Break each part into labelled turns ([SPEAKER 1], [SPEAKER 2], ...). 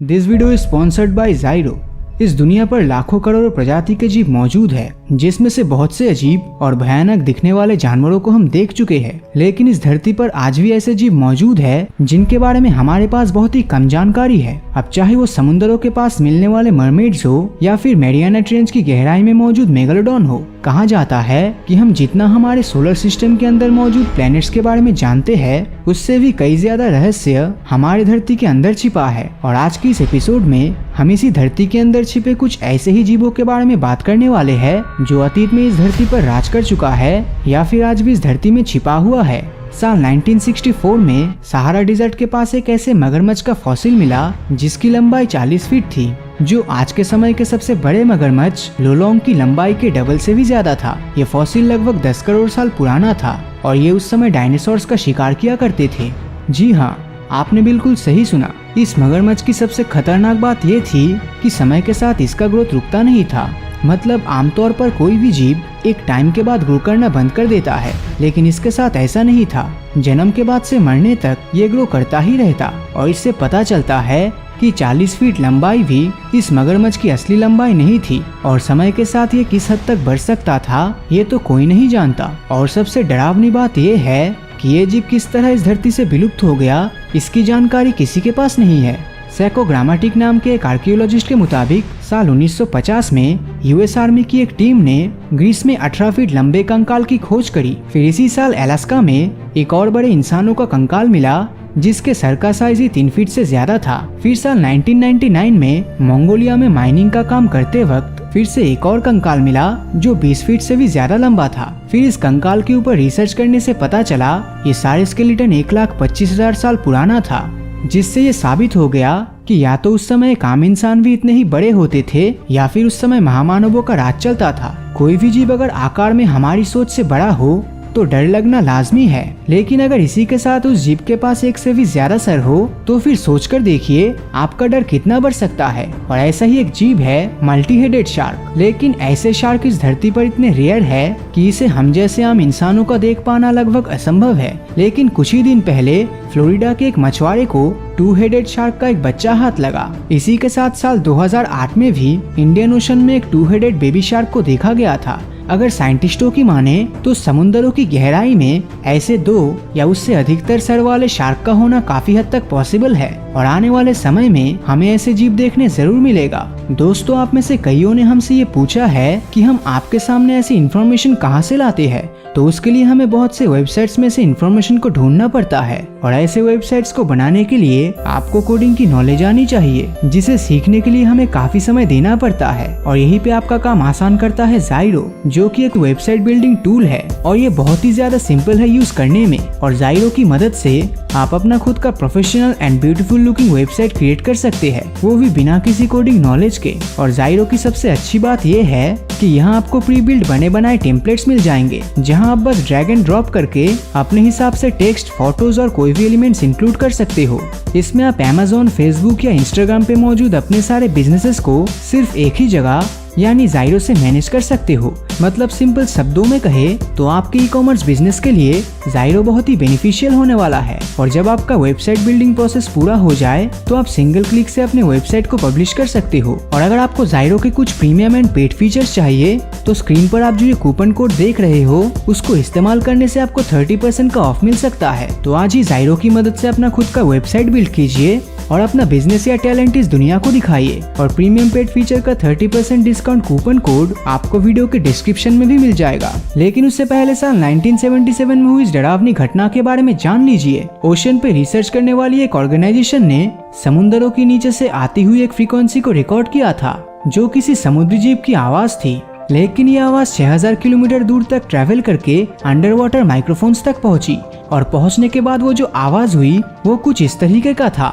[SPEAKER 1] This video is sponsored by जाइरो। इस दुनिया पर लाखों करोड़ों प्रजाति के जीव मौजूद है, जिसमें से बहुत से अजीब और भयानक दिखने वाले जानवरों को हम देख चुके हैं। लेकिन इस धरती पर आज भी ऐसे जीव मौजूद है जिनके बारे में हमारे पास बहुत ही कम जानकारी है। अब चाहे वो समुद्रों के पास मिलने वाले मरमेड्स हो या फिर मैरियाना ट्रेंच की गहराई में मौजूद मेगालोडॉन हो। कहा जाता है कि हम जितना हमारे सोलर सिस्टम के अंदर मौजूद प्लैनेट्स के बारे में जानते हैं, उससे भी कई ज्यादा रहस्य हमारे धरती के अंदर छिपा है। और आज की इस एपिसोड में हम इसी धरती के अंदर छिपे कुछ ऐसे ही जीवों के बारे में बात करने वाले हैं जो अतीत में इस धरती पर राज कर चुका है या फिर आज भी इस धरती में छिपा हुआ है। साल 1964 में सहारा डिजर्ट के पास एक ऐसे मगरमच्छ का फॉसिल मिला जिसकी लंबाई 40 फीट थी, जो आज के समय के सबसे बड़े मगरमच्छ लोलोंग की लंबाई के डबल से भी ज्यादा था। ये फॉसिल लगभग 10 करोड़ साल पुराना था और ये उस समय डायनासोर्स का शिकार किया करते थे। जी हाँ, आपने बिल्कुल सही सुना। इस मगरमच्छ की सबसे खतरनाक बात ये थी कि समय के साथ इसका ग्रोथ रुकता नहीं था। मतलब आमतौर पर कोई भी जीव एक टाइम के बाद ग्रो करना बंद कर देता है, लेकिन इसके साथ ऐसा नहीं था। जन्म के बाद से मरने तक ये ग्रो करता ही रहता। और इससे पता चलता है कि 40 फीट लंबाई भी इस मगरमच्छ की असली लंबाई नहीं थी। और समय के साथ ये किस हद तक बढ़ सकता था, ये तो कोई नहीं जानता। और सबसे डरावनी बात ये है कि ये जीव किस तरह इस धरती से विलुप्त हो गया, इसकी जानकारी किसी के पास नहीं है। सैको ग्रामेटिक नाम के एक आर्कियोलॉजिस्ट के मुताबिक साल 1950 में यूएस आर्मी की एक टीम ने ग्रीस में 18 फीट लंबे कंकाल की खोज करी। फिर इसी साल अलास्का में एक और बड़े इंसानों का कंकाल मिला जिसके सर का साइज ही 3 फीट से ज्यादा था। फिर साल 1999 में मंगोलिया में माइनिंग का काम करते वक्त फिर से एक और कंकाल मिला जो 20 फीट से भी ज्यादा लंबा था। फिर इस कंकाल के ऊपर रिसर्च करने से पता चला ये सारे स्केलेटन 1,25,000 साल पुराना था, जिससे ये साबित हो गया कि या तो उस समय एक आम इंसान भी इतने ही बड़े होते थे या फिर उस समय महामानवों का राज चलता था। कोई भी जीव अगर आकार में हमारी सोच से बड़ा हो तो डर लगना लाजमी है, लेकिन अगर इसी के साथ उस जीव के पास एक से भी ज्यादा सर हो तो फिर सोचकर देखिए आपका डर कितना बढ़ सकता है। और ऐसा ही एक जीव है मल्टी हेडेड शार्क। लेकिन ऐसे शार्क इस धरती पर इतने रेयर है कि इसे हम जैसे आम इंसानों का देख पाना लगभग असंभव है। लेकिन कुछ ही दिन पहले फ्लोरिडा के एक मछुआरे को 2 हेडेड शार्क का एक बच्चा हाथ लगा। इसी के साथ साल 2008 में भी इंडियन ओशन में एक 2 हेडेड बेबी शार्क को देखा गया था। अगर साइंटिस्टों की माने तो समुद्रों की गहराई में ऐसे 2 या उससे अधिकतर सर वाले शार्क का होना काफी हद तक पॉसिबल है और आने वाले समय में हमें ऐसे जीव देखने जरूर मिलेगा। दोस्तों, आप में से कईयों ने हमसे ये पूछा है कि हम आपके सामने ऐसी इन्फॉर्मेशन कहाँ से लाते हैं, तो उसके लिए हमें बहुत से वेबसाइट्स में से इन्फॉर्मेशन को ढूंढना पड़ता है। और ऐसे वेबसाइट्स को बनाने के लिए आपको कोडिंग की नॉलेज आनी चाहिए, जिसे सीखने के लिए हमें काफी समय देना पड़ता है। और यहीं पे आपका काम आसान करता है जाइरो, जो कि एक वेबसाइट बिल्डिंग टूल है और ये बहुत ही ज्यादा सिंपल है यूज करने में। और जाइरो की मदद से आप अपना खुद का professional and beautiful looking website create कर सकते हैं, वो भी बिना किसी कोडिंग नॉलेज के। और जाइरो की सबसे अच्छी बात ये है कि यहाँ आपको प्री बिल्ड बने बनाए टेम्पलेट्स मिल जाएंगे, जहाँ आप बस ड्रैग एंड ड्रॉप करके अपने हिसाब से टेक्स्ट, फोटोज और कोई भी एलिमेंट्स इंक्लूड कर सकते हो। इसमें आप Amazon, फेसबुक या इंस्टाग्राम पे मौजूद अपने सारे बिजनेसेस को सिर्फ एक ही जगह यानी जाइरो से मैनेज कर सकते हो। मतलब सिंपल शब्दों में कहे तो आपके ई कॉमर्स बिजनेस के लिए जाइरो बहुत ही बेनिफिशियल होने वाला है। और जब आपका वेबसाइट बिल्डिंग प्रोसेस पूरा हो जाए तो आप सिंगल क्लिक से अपने वेबसाइट को पब्लिश कर सकते हो। और अगर आपको जाइरो के कुछ प्रीमियम एंड पेड फीचर्स चाहिए तो स्क्रीन पर आप जो ये कूपन कोड देख रहे हो उसको इस्तेमाल करने से आपको 30% का ऑफ मिल सकता है। तो आज ही जाइरो की मदद से अपना खुद का वेबसाइट बिल्ड कीजिए और अपना बिजनेस या टैलेंट इस दुनिया को दिखाइए। और प्रीमियम पेड फीचर का 30% डिस्काउंट कूपन कोड आपको वीडियो के डिस्क्रिप्शन में भी मिल जाएगा। लेकिन उससे पहले साल 1977 में हुई इस डरावनी घटना के बारे में जान लीजिए। ओशन पे रिसर्च करने वाली एक ऑर्गेनाइजेशन ने समुद्रों के नीचे से आती हुई एक फ्रीक्वेंसी को रिकॉर्ड किया था, जो किसी समुद्री जीव की आवाज थी। लेकिन ये आवाज 6000 किलोमीटर दूर तक ट्रैवल करके अंडर वाटर माइक्रोफोन्स तक पहुंची। और पहुंचने के बाद वो जो आवाज हुई वो कुछ इस तरीके का था।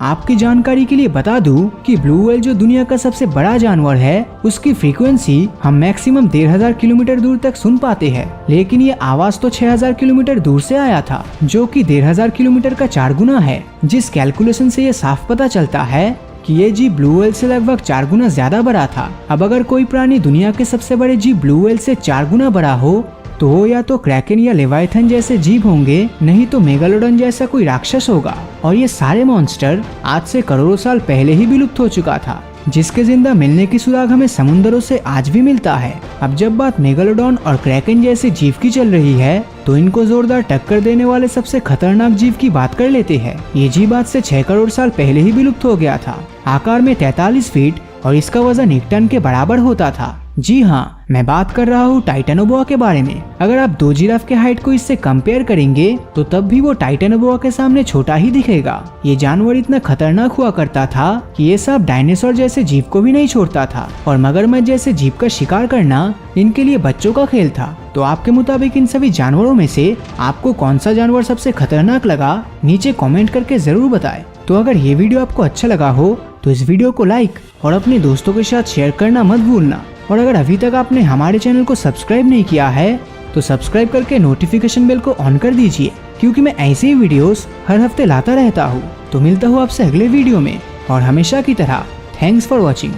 [SPEAKER 1] आपकी जानकारी के लिए बता दूं कि ब्लू व्हेल जो दुनिया का सबसे बड़ा जानवर है, उसकी फ्रीक्वेंसी हम मैक्सिमम 1500 किलोमीटर दूर तक सुन पाते हैं। लेकिन ये आवाज तो 6000 किलोमीटर दूर से आया था, जो कि 1500 किलोमीटर का 4 गुना है। जिस कैलकुलेशन से ये साफ पता चलता है कि ये जीव ब्लू व्हेल से लगभग 4 गुना ज्यादा बड़ा था। अब अगर कोई प्राणी दुनिया के सबसे बड़े जीव ब्लू व्हेल से 4 गुना बड़ा हो तो वो या तो क्रैकन या लेवाइथन जैसे जीव होंगे, नहीं तो मेगालोडन जैसा कोई राक्षस होगा। और ये सारे मॉन्स्टर आज से करोड़ों साल पहले ही विलुप्त हो चुका था, जिसके जिंदा मिलने की सुराग हमें समुद्रों से आज भी मिलता है। अब जब बात मेगालोडॉन और क्रैकन जैसे जीव की चल रही है, तो इनको जोरदार टक्कर देने वाले सबसे खतरनाक जीव की बात कर लेते हैं। ये जीव आज से 6 करोड़ साल पहले ही विलुप्त हो गया था। आकार में 43 फीट और इसका वजन 1 टन के बराबर होता था। जी हाँ, मैं बात कर रहा हूँ टाइटेनोबोआ के बारे में। अगर आप 2 जिराफ के हाइट को इससे कंपेयर करेंगे तो तब भी वो टाइटेनोबोआ के सामने छोटा ही दिखेगा। ये जानवर इतना खतरनाक हुआ करता था कि ये सब डायनासोर जैसे जीव को भी नहीं छोड़ता था, और मगरमच्छ जैसे जीव का शिकार करना इनके लिए बच्चों का खेल था। तो आपके मुताबिक इन सभी जानवरों में से आपको कौन सा जानवर सबसे खतरनाक लगा, नीचे कमेंट करके जरूर बताएं। तो अगर ये वीडियो आपको अच्छा लगा हो तो इस वीडियो को लाइक और अपने दोस्तों के साथ शेयर करना मत भूलना। और अगर अभी तक आपने हमारे चैनल को सब्सक्राइब नहीं किया है तो सब्सक्राइब करके नोटिफिकेशन बेल को ऑन कर दीजिए, क्योंकि मैं ऐसे ही वीडियोस हर हफ्ते लाता रहता हूँ। तो मिलता हूँ आपसे अगले वीडियो में, और हमेशा की तरह थैंक्स फॉर वॉचिंग।